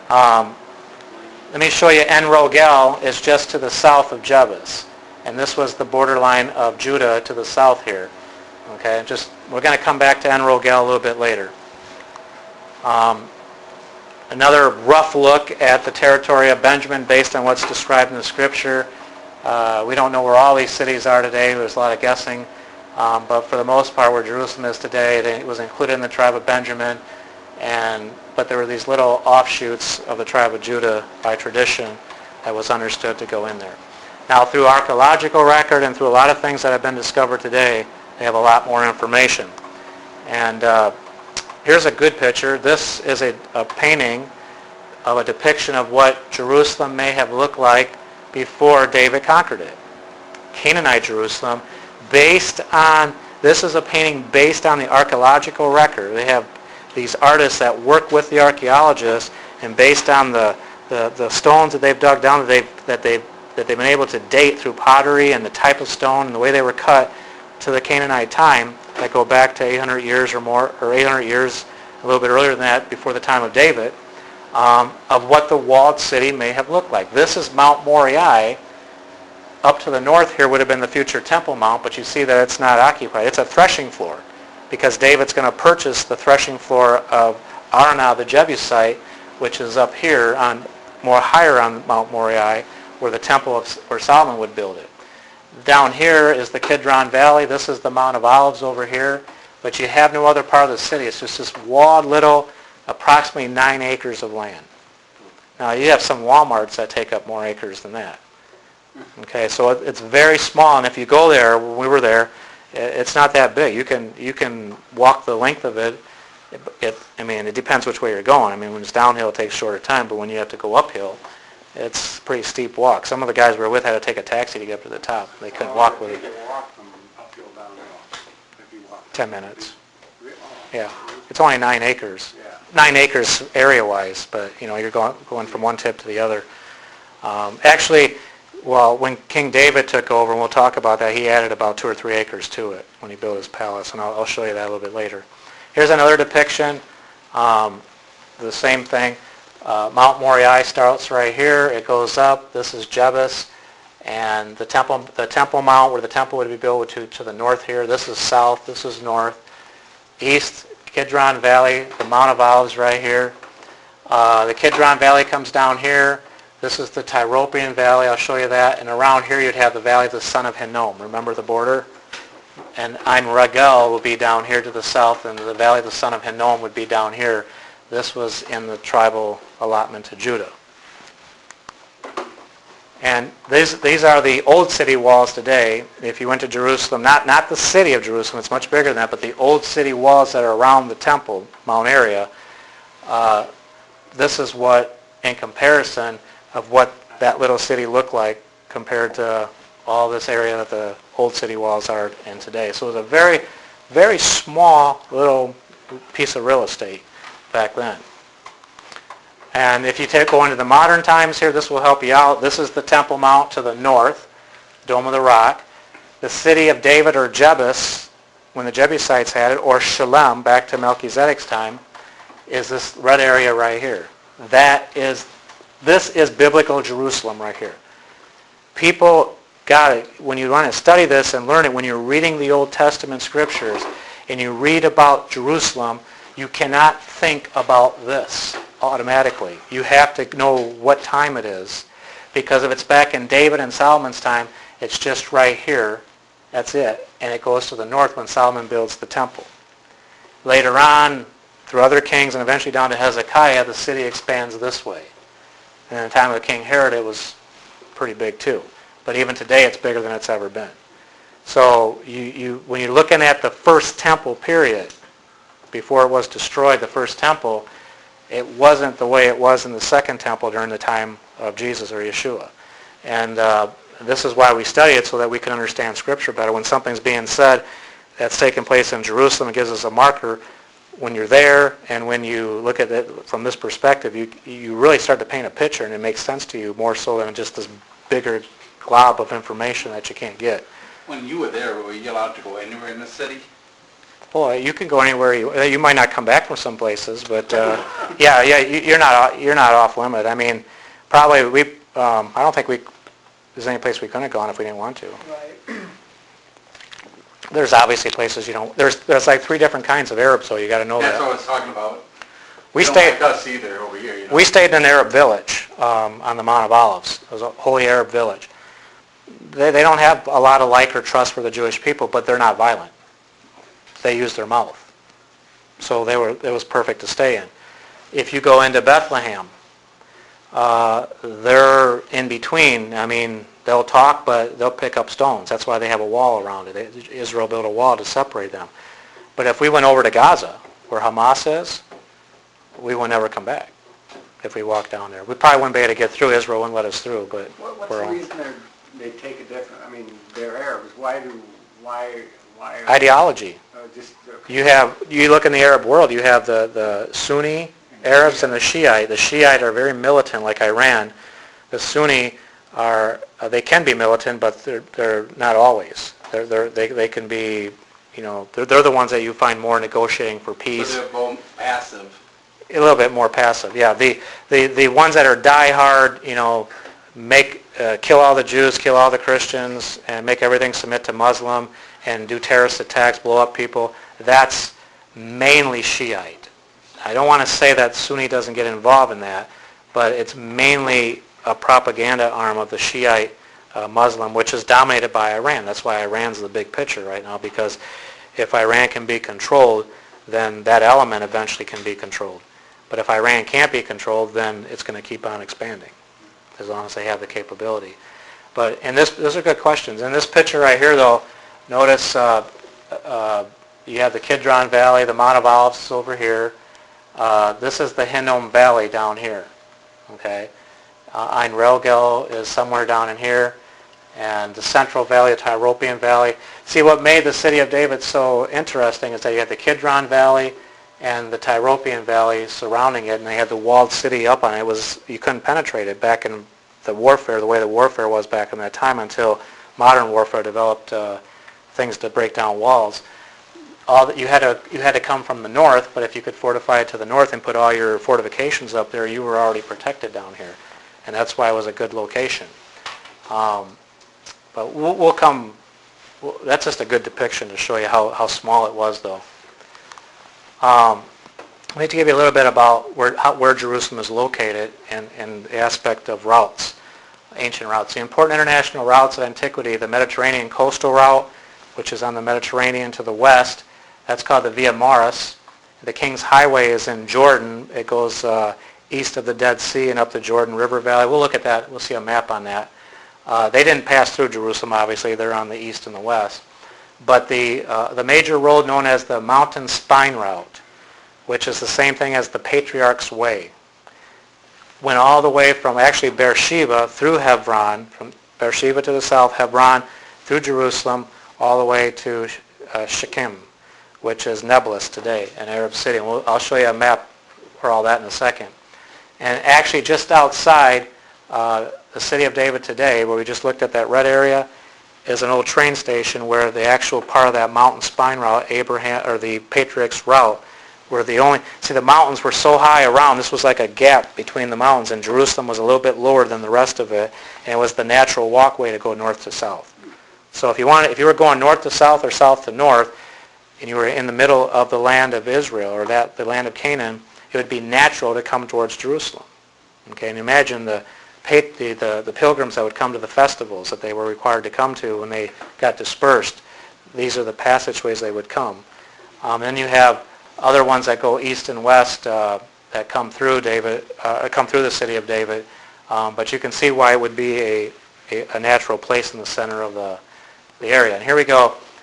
Um, let me show you En Rogel is just to the south of Jebus. And this was the borderline of Judah to the south here. Okay, we're going to come back to En Rogel a little bit later. Another rough look at the territory of Benjamin based on what's described in the scripture. We don't know where all these cities are today. There's a lot of guessing. But for the most part, where Jerusalem is today, it was included in the tribe of Benjamin. But there were these little offshoots of the tribe of Judah by tradition that was understood to go in there. Now, through archaeological record and through a lot of things that have been discovered today, they have a lot more information. And here's a good picture. This is a painting of a depiction of what Jerusalem may have looked like before David conquered it. Canaanite Jerusalem, this is a painting based on the archaeological record. They have these artists that work with the archaeologists, and based on the stones that they've dug down, that they've been able to date through pottery and the type of stone and the way they were cut to the Canaanite time, that go back to 800 years or more, or 800 years, a little bit earlier than that, before the time of David, of what the walled city may have looked like. This is Mount Moriah. Up to the north here would have been the future Temple Mount, but you see that it's not occupied. It's a threshing floor, because David's going to purchase the threshing floor of Arna the Jebusite, which is up here more higher on Mount Moriah, where the temple where Solomon would build it. Down here is the Kidron Valley. This is the Mount of Olives over here. But you have no other part of the city. It's just this walled little, approximately 9 acres of land. Now, you have some Walmarts that take up more acres than that. Okay, so it's very small. And if you go there, when we were there, it's not that big. You can walk the length of it. It depends which way you're going. I mean, when it's downhill, it takes shorter time. But when you have to go uphill, it's a pretty steep walk. Some of the guys we were with had to take a taxi to get up to the top. They couldn't walk with it. You can walk from uphill downhill if you walk. 10 minutes. Yeah. It's only 9 acres. Yeah. 9 acres area-wise, but you're going from one tip to the other. When King David took over, and we'll talk about that, he added about 2 or 3 acres to it when he built his palace, and I'll show you that a little bit later. Here's another depiction. The same thing. Mount Moriah starts right here. It goes up. This is Jebus. And the Temple Mount, where the temple would be built, to the north here. This is south. This is north. East, Kidron Valley, the Mount of Olives right here. The Kidron Valley comes down here. This is the Tyropoeon Valley. I'll show you that. And around here you'd have the Valley of the Son of Hinnom. Remember the border? And Ein Rogel will be down here to the south, and the Valley of the Son of Hinnom would be down here. This was in the tribal allotment to Judah. And these are the old city walls today. If you went to Jerusalem, not the city of Jerusalem, it's much bigger than that, but the old city walls that are around the temple, Mount area, this is what, in comparison of what that little city looked like compared to all this area that the old city walls are in today. So it was a very, very small little piece of real estate back then. And if you go into the modern times here, this will help you out. This is the Temple Mount to the north, Dome of the Rock. The city of David, or Jebus, when the Jebusites had it, or Shalem, back to Melchizedek's time, is this red area right here. This is biblical Jerusalem right here. People got it. When you want to study this and learn it, when you're reading the Old Testament scriptures and you read about Jerusalem, you cannot think about this automatically. You have to know what time it is, because if it's back in David and Solomon's time, it's just right here. That's it. And it goes to the north when Solomon builds the temple. Later on, through other kings and eventually down to Hezekiah, the city expands this way. And in the time of King Herod, it was pretty big too. But even today, it's bigger than it's ever been. So when you're looking at the first temple period, before it was destroyed, the first temple, it wasn't the way it was in the second temple during the time of Jesus or Yeshua. And this is why we study it, so that we can understand Scripture better. When something's being said that's taking place in Jerusalem, it gives us a marker when you're there, and when you look at it from this perspective, you really start to paint a picture, and it makes sense to you more so than just this bigger glob of information that you can't get. When you were there, were you allowed to go anywhere in the city? Well, you can go anywhere you might not come back from some places, but you're not off limit. I mean, probably I don't think there's any place we couldn't have gone if we didn't want to. Right. There's obviously places there's like 3 different kinds of Arabs, so you got to know That's that. what I was talking about. We Don't stayed like us either over here, you know. we stayed in an Arab village on the Mount of Olives. It was a holy Arab village. They don't have a lot of like or trust for the Jewish people, but they're not violent. They use their mouth. So it was perfect to stay in. If you go into Bethlehem, they're in between. I mean, they'll talk, but they'll pick up stones. That's why they have a wall around it. Israel built a wall to separate them. But if we went over to Gaza, where Hamas is, we would never come back if we walked down there. We probably wouldn't be able to get through. Israel wouldn't let us through, but What's we're the on. reason they take a different, I mean, they're Arabs. Why are Ideology. just, You look in the Arab world, you have the Sunni Arabs and the Shiite. The Shiite are very militant, like Iran. The Sunni they can be militant, but they're not always. They can be, they're the ones that you find more negotiating for peace. so they're both passive. A little bit more passive, yeah. The ones that are die-hard, kill all the Jews, kill all the Christians, and make everything submit to Muslim, and do terrorist attacks, blow up people, that's mainly Shiite. I don't want to say that Sunni doesn't get involved in that, but it's mainly a propaganda arm of the Shiite Muslim, which is dominated by Iran. That's why Iran's the big picture right now, because if Iran can be controlled, then that element eventually can be controlled. But if Iran can't be controlled, then it's going to keep on expanding, as long as they have the capability. Those are good questions. In this picture right here, though, notice you have the Kidron Valley, the Mount of Olives is over here. This is the Hinnom Valley down here. Okay, Ein Rogel is somewhere down in here, and the Central Valley, the Tyropoeon Valley. See, what made the city of David so interesting is that you had the Kidron Valley and the Tyropoeon Valley surrounding it, and they had the walled city up on it. You couldn't penetrate it back in the warfare, the way the warfare was back in that time, until modern warfare developed things to break down walls. You had to come from the north, but if you could fortify it to the north and put all your fortifications up there, you were already protected down here, and that's why it was a good location. But we'll come. That's just a good depiction to show you how small it was, though. I need to give you a little bit about where Jerusalem is located and the aspect of routes, ancient routes. The important international routes of antiquity, the Mediterranean coastal route, which is on the Mediterranean to the west, that's called the Via Maris. The King's Highway is in Jordan. It goes east of the Dead Sea and up the Jordan River Valley. We'll look at that. We'll see a map on that. They didn't pass through Jerusalem, obviously. They're on the east and the west. But the major road known as the Mountain Spine Route, which is the same thing as the Patriarch's Way, went all the way from actually Beersheba through Hebron, from Beersheba to the south, Hebron through Jerusalem, all the way to Shechem, which is Nablus today, an Arab city. And I'll show you a map for all that in a second. And actually just outside the city of David today, where we just looked at that red area, is an old train station where the actual part of that mountain spine route, the Patriarch's route, were the mountains were so high around, this was like a gap between the mountains, and Jerusalem was a little bit lower than the rest of it, and it was the natural walkway to go north to south. So if you were going north to south or south to north, and you were in the middle of the land of Israel, or the land of Canaan, it would be natural to come towards Jerusalem. Okay, and imagine the pilgrims that would come to the festivals that they were required to come to when they got dispersed. These are the passageways they would come. Then you have other ones that go east and west that come through the city of David. But you can see why it would be a natural place in the center of the area. And here we go.